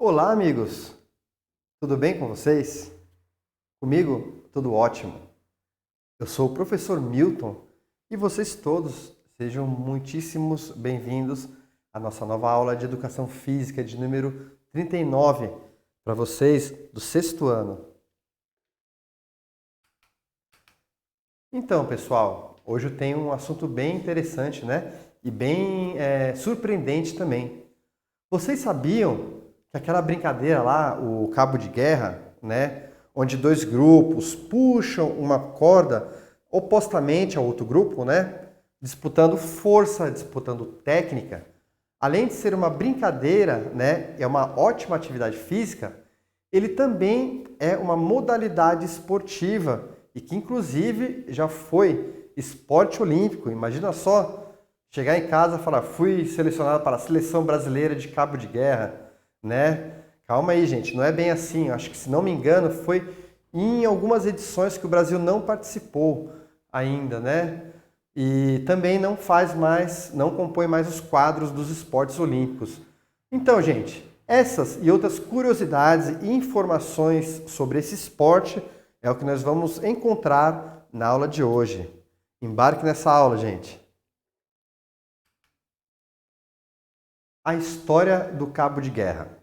Olá, amigos! Tudo bem com vocês? Comigo, tudo ótimo. Eu sou o professor Milton e vocês todos sejam muitíssimos bem-vindos à nossa nova aula de Educação Física de número 39 para vocês do sexto ano. Então, pessoal, hoje eu tenho um assunto bem interessante, né? E bem surpreendente também. Vocês sabiam que aquela brincadeira lá, o cabo de guerra, né, onde dois grupos puxam uma corda opostamente ao outro grupo, né, disputando força, disputando técnica, além de ser uma brincadeira, né, é uma ótima atividade física, ele também é uma modalidade esportiva e que inclusive já foi esporte olímpico. Imagina só chegar em casa e falar: fui selecionado para a seleção brasileira de cabo de guerra, né? Calma aí, gente, não é bem assim. Eu acho que, se não me engano, foi em algumas edições que o Brasil não participou ainda, né? E também não faz mais, não compõe mais os quadros dos esportes olímpicos. Então, gente, essas e outras curiosidades e informações sobre esse esporte é o que nós vamos encontrar na aula de hoje. Embarque nessa aula, gente. A história do cabo de guerra.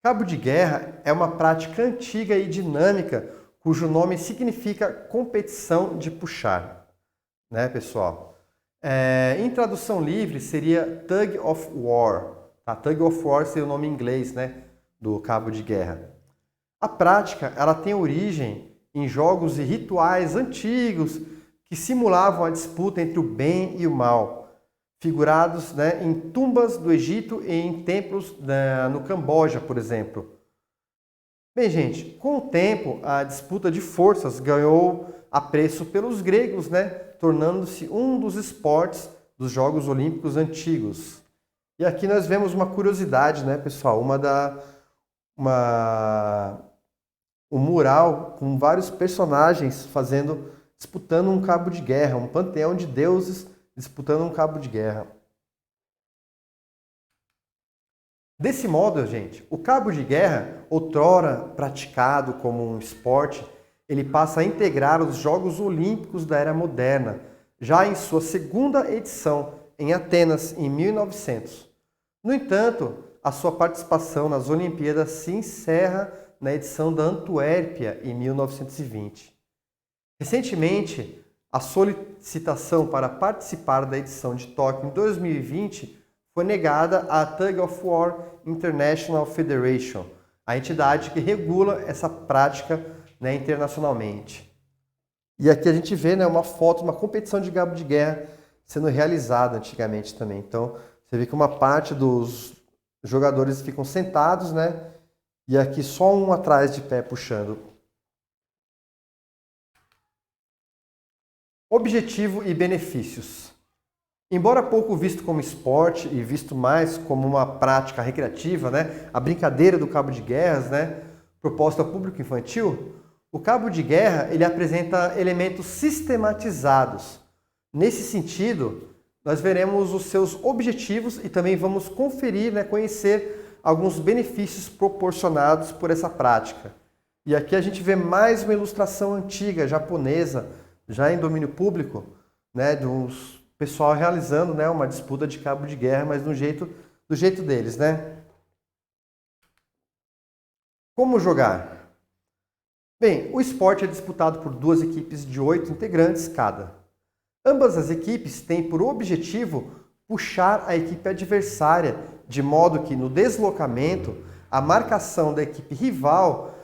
Cabo de guerra é uma prática antiga e dinâmica cujo nome significa competição de puxar, né, pessoal? Em tradução livre seria Tug of War. Tá? Tug of War seria o nome em inglês, né, do cabo de guerra. A prática ela tem origem em jogos e rituais antigos que simulavam a disputa entre o bem e o mal, figurados, né, em tumbas do Egito e em templos no Camboja, por exemplo. Bem, gente, com o tempo, a disputa de forças ganhou apreço pelos gregos, né, tornando-se um dos esportes dos Jogos Olímpicos antigos. E aqui nós vemos uma curiosidade, né, pessoal? Um mural com vários personagens disputando um cabo de guerra, um panteão de deuses disputando um cabo de guerra. Desse modo, gente, o cabo de guerra, outrora praticado como um esporte, ele passa a integrar os Jogos Olímpicos da Era Moderna, já em sua segunda edição, em Atenas, em 1900. No entanto, a sua participação nas Olimpíadas se encerra na edição da Antuérpia, em 1920. Recentemente, a solicitação para participar da edição de Tóquio em 2020 foi negada à Tug of War International Federation, a entidade que regula essa prática, né, internacionalmente. E aqui a gente vê, né, uma foto de uma competição de cabo de guerra sendo realizada antigamente também. Então, você vê que uma parte dos jogadores ficam sentados, né, e aqui só um atrás de pé puxando. Objetivo e benefícios. Embora pouco visto como esporte e visto mais como uma prática recreativa, né, a brincadeira do cabo de guerras, né, proposta ao público infantil, o cabo de guerra ele apresenta elementos sistematizados. Nesse sentido, nós veremos os seus objetivos e também vamos conferir, né, conhecer alguns benefícios proporcionados por essa prática. E aqui a gente vê mais uma ilustração antiga, japonesa, já em domínio público, né, de uns pessoal realizando, né, uma disputa de cabo de guerra, mas do jeito deles, né? Como jogar? Bem, o esporte é disputado por duas equipes de 8 integrantes cada. Ambas as equipes têm por objetivo puxar a equipe adversária, de modo que no deslocamento, a marcação da equipe rival,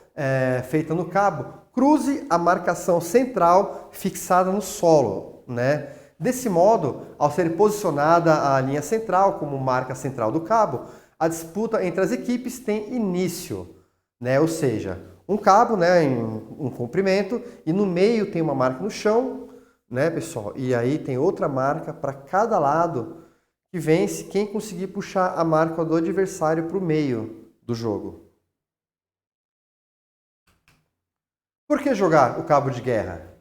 feita no cabo, cruze a marcação central fixada no solo, né? Desse modo, ao ser posicionada a linha central como marca central do cabo, a disputa entre as equipes tem início, né? Ou seja, um cabo, né, em um comprimento, e no meio tem uma marca no chão, né, pessoal? E aí tem outra marca para cada lado, que vence quem conseguir puxar a marca do adversário para o meio do jogo. Por que jogar o cabo de guerra?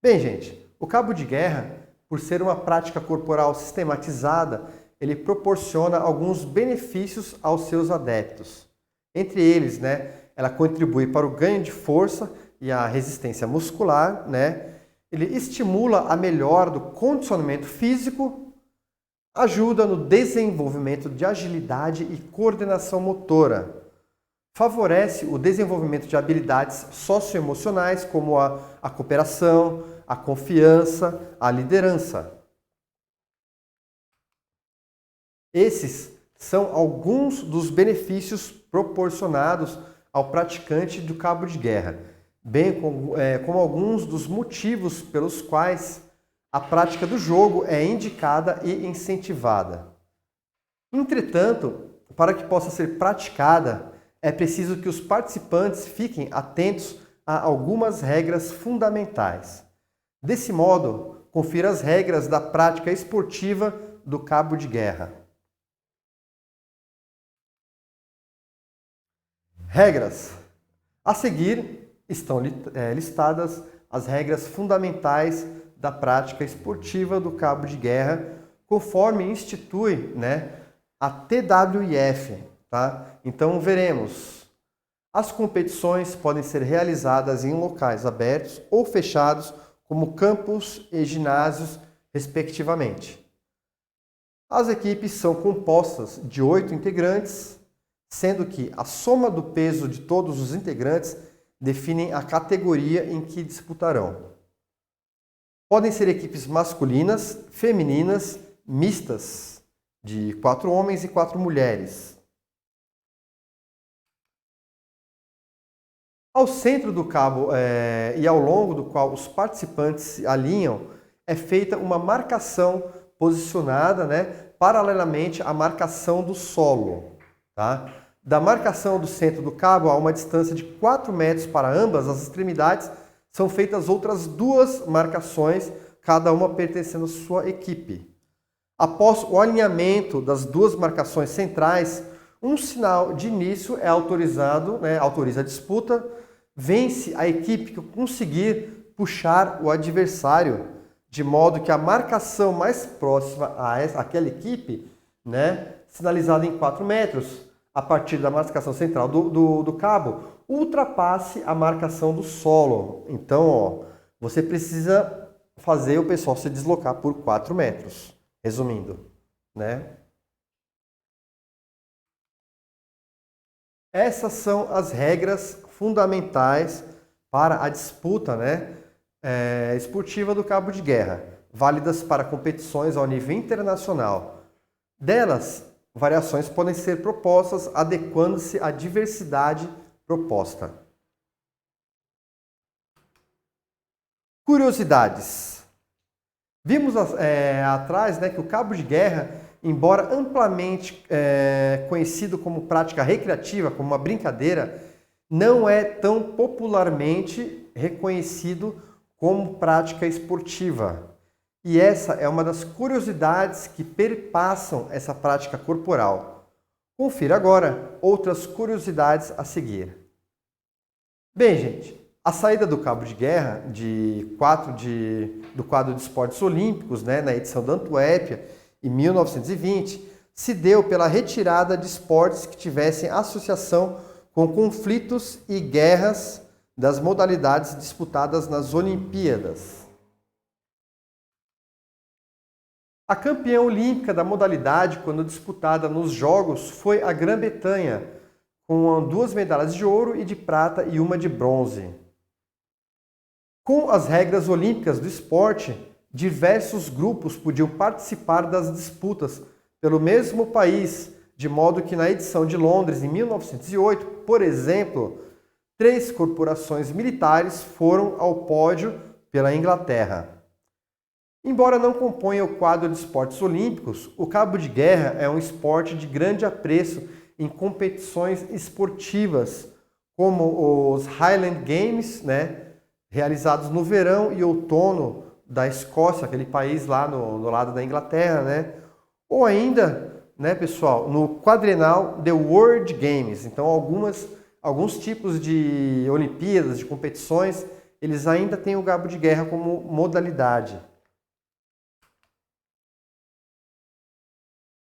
Bem, gente, o cabo de guerra, por ser uma prática corporal sistematizada, ele proporciona alguns benefícios aos seus adeptos. Entre eles, né, ela contribui para o ganho de força e a resistência muscular, né? Ele estimula a melhora do condicionamento físico, ajuda no desenvolvimento de agilidade e coordenação motora. Favorece o desenvolvimento de habilidades socioemocionais, como a cooperação, a confiança, a liderança. Esses são alguns dos benefícios proporcionados ao praticante do cabo de guerra, bem como alguns dos motivos pelos quais a prática do jogo é indicada e incentivada. Entretanto, para que possa ser praticada, é preciso que os participantes fiquem atentos a algumas regras fundamentais. Desse modo, confira as regras da prática esportiva do cabo de guerra. Regras. A seguir estão listadas as regras fundamentais da prática esportiva do cabo de guerra, conforme institui, né, a TWIF. Tá? Então veremos. As competições podem ser realizadas em locais abertos ou fechados, como campos e ginásios, respectivamente. As equipes são compostas de 8 integrantes, sendo que a soma do peso de todos os integrantes definem a categoria em que disputarão. Podem ser equipes masculinas, femininas, mistas, de 4 homens e 4 mulheres. Ao centro do cabo e ao longo do qual os participantes se alinham, é feita uma marcação posicionada, né, paralelamente à marcação do solo. Tá? Da marcação do centro do cabo a uma distância de 4 metros para ambas as extremidades, são feitas outras 2 marcações, cada uma pertencendo à sua equipe. Após o alinhamento das 2 marcações centrais, um sinal de início é autorizado, né, autoriza a disputa, vence a equipe que conseguir puxar o adversário, de modo que a marcação mais próxima àquela equipe, né, sinalizada em 4 metros, a partir da marcação central do cabo, ultrapasse a marcação do solo. Então, ó, você precisa fazer o pessoal se deslocar por 4 metros, resumindo, né? Essas são as regras fundamentais para a disputa, né, esportiva do cabo de guerra, válidas para competições ao nível internacional. Delas, variações podem ser propostas adequando-se à diversidade proposta. Curiosidades. Vimos atrás, né, que o cabo de guerra, embora amplamente conhecido como prática recreativa, como uma brincadeira, não é tão popularmente reconhecido como prática esportiva. E essa é uma das curiosidades que perpassam essa prática corporal. Confira agora outras curiosidades a seguir. Bem, gente, a saída do cabo de guerra do quadro de esportes olímpicos, né, na edição da Antuérpia, em 1920, se deu pela retirada de esportes que tivessem associação com conflitos e guerras das modalidades disputadas nas Olimpíadas. A campeã olímpica da modalidade, quando disputada nos Jogos, foi a Grã-Bretanha, com 2 medalhas de ouro e de prata e 1 de bronze. Com as regras olímpicas do esporte, diversos grupos podiam participar das disputas pelo mesmo país, de modo que na edição de Londres, em 1908, por exemplo, 3 corporações militares foram ao pódio pela Inglaterra. Embora não componha o quadro de esportes olímpicos, o cabo de guerra é um esporte de grande apreço em competições esportivas, como os Highland Games, né, realizados no verão e outono da Escócia, aquele país lá no lado da Inglaterra, né? Ou ainda, né, pessoal, no quadrenal The World Games. Então, alguns tipos de Olimpíadas, de competições, eles ainda têm o cabo de guerra como modalidade.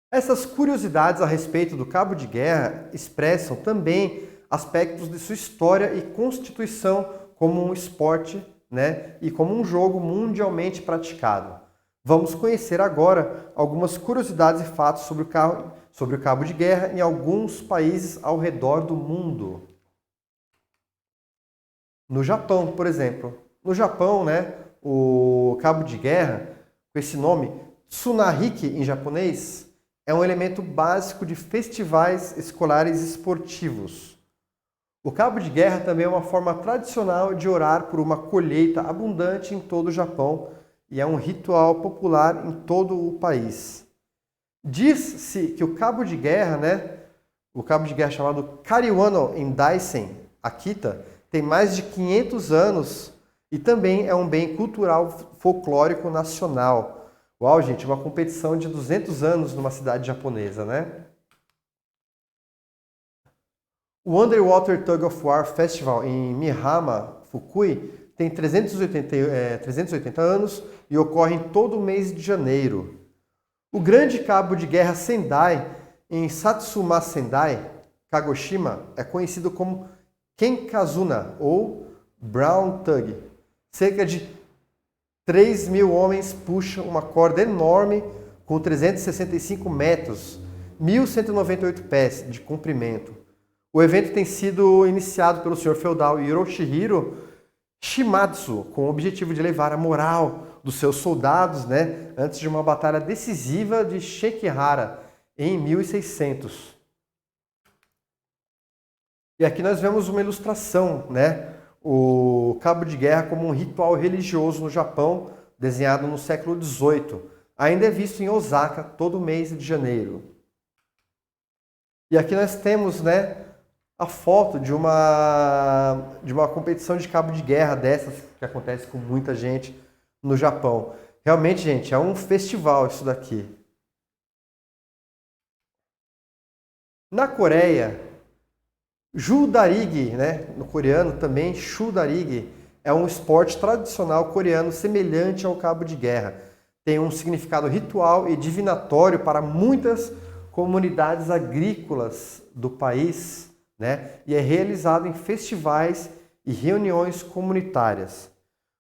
Essas curiosidades a respeito do cabo de guerra expressam também aspectos de sua história e constituição como um esporte, né, e como um jogo mundialmente praticado. Vamos conhecer agora algumas curiosidades e fatos sobre o cabo de guerra em alguns países ao redor do mundo. No Japão, por exemplo. No Japão, né, o cabo de guerra, com esse nome, tsunahiki em japonês, é um elemento básico de festivais escolares esportivos. O cabo de guerra também é uma forma tradicional de orar por uma colheita abundante em todo o Japão e é um ritual popular em todo o país. Diz-se que o cabo de guerra, né, o cabo de guerra chamado Kariwano em Daisen, Akita, tem mais de 500 anos e também é um bem cultural folclórico nacional. Uau, gente, uma competição de 200 anos numa cidade japonesa, né? O Underwater Tug of War Festival em Mihama, Fukui, tem 380 anos e ocorre em todo o mês de janeiro. O grande cabo de guerra Sendai, em Satsuma Sendai, Kagoshima, é conhecido como Kenkazuna, ou Brown Tug. Cerca de 3.000 homens puxam uma corda enorme com 365 metros, 1.198 pés de comprimento. O evento tem sido iniciado pelo senhor feudal Hiroshihiro Shimatsu, com o objetivo de elevar a moral dos seus soldados, né, antes de uma batalha decisiva de Sekihara, em 1600. E aqui nós vemos uma ilustração, né, o cabo de guerra como um ritual religioso no Japão, desenhado no século XVIII. Ainda é visto em Osaka todo mês de janeiro. E aqui nós temos, né, a foto de uma competição de cabo de guerra dessas que acontece com muita gente no Japão. Realmente, gente, é um festival isso daqui. Na Coreia, Judarigi, né, no coreano também, Chudarigi, é um esporte tradicional coreano semelhante ao cabo de guerra. Tem um significado ritual e divinatório para muitas comunidades agrícolas do país, né, e é realizado em festivais e reuniões comunitárias.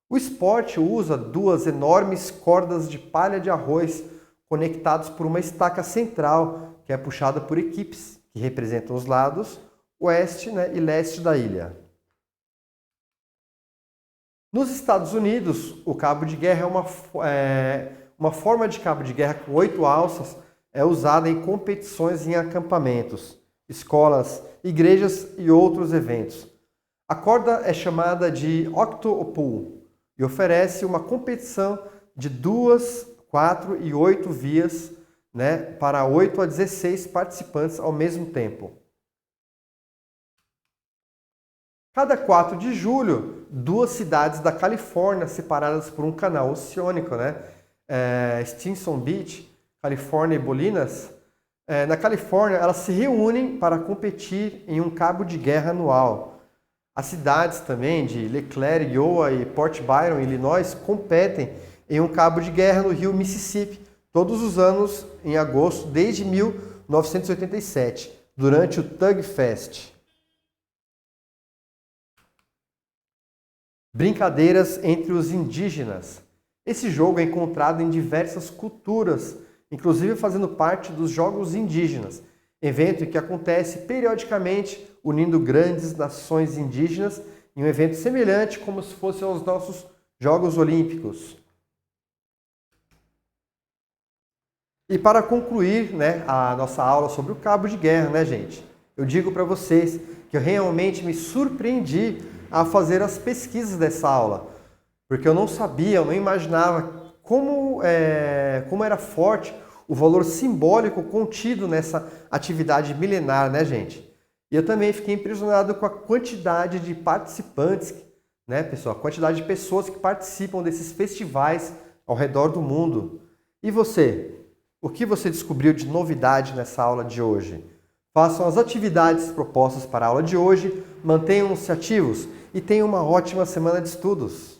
O esporte usa duas enormes cordas de palha de arroz conectadas por uma estaca central que é puxada por equipes que representam os lados oeste, né, e leste da ilha. Nos Estados Unidos, o cabo de guerra é uma forma de cabo de guerra com 8 alças, é usada em competições em acampamentos, escolas, igrejas e outros eventos. A corda é chamada de octopull e oferece uma competição de 2, 4 e 8 vias, né, para 8 a 16 participantes ao mesmo tempo. Cada 4 de julho, 2 cidades da Califórnia, separadas por um canal oceânico, né, Stinson Beach, Califórnia e Bolinas, na Califórnia, elas se reúnem para competir em um cabo de guerra anual. As cidades também de Leclerc, Iowa e Port Byron, Illinois, competem em um cabo de guerra no rio Mississippi, todos os anos em agosto, desde 1987, durante o Tug Fest. Brincadeiras entre os indígenas. Esse jogo é encontrado em diversas culturas, inclusive fazendo parte dos Jogos Indígenas, evento que acontece periodicamente unindo grandes nações indígenas em um evento semelhante como se fosse aos nossos Jogos Olímpicos. E para concluir, né, a nossa aula sobre o cabo de guerra, né, gente? Eu digo para vocês que eu realmente me surpreendi a fazer as pesquisas dessa aula, porque eu não sabia, eu não imaginava como era forte o valor simbólico contido nessa atividade milenar, né, gente? E eu também fiquei impressionado com a quantidade de participantes, né, pessoal? A quantidade de pessoas que participam desses festivais ao redor do mundo. E você? O que você descobriu de novidade nessa aula de hoje? Façam as atividades propostas para a aula de hoje, mantenham-se ativos e tenham uma ótima semana de estudos.